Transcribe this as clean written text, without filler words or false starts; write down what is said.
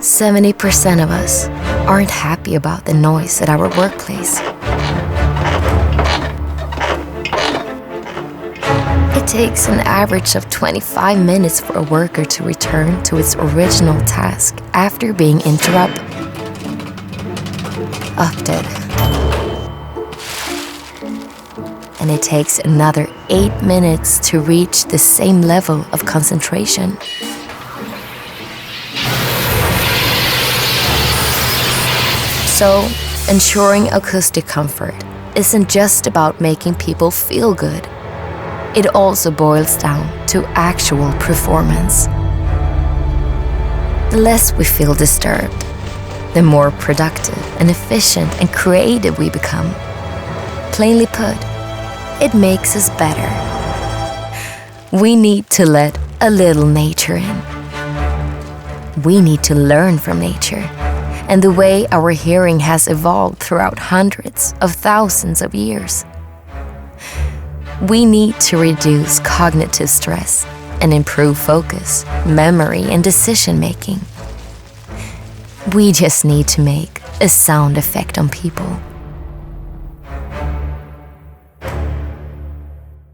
70% of us aren't happy about the noise at our workplace. It takes an average of 25 minutes for a worker to return to its original task after being interrupted. And it takes another 8 minutes to reach the same level of concentration. So, ensuring acoustic comfort isn't just about making people feel good. It also boils down to actual performance. The less we feel disturbed, the more productive and efficient and creative we become. Plainly put, it makes us better. We need to let a little nature in. We need to learn from nature and the way our hearing has evolved throughout hundreds of thousands of years. We need to reduce cognitive stress and improve focus, memory, and decision-making. We just need to make a sound effect on people.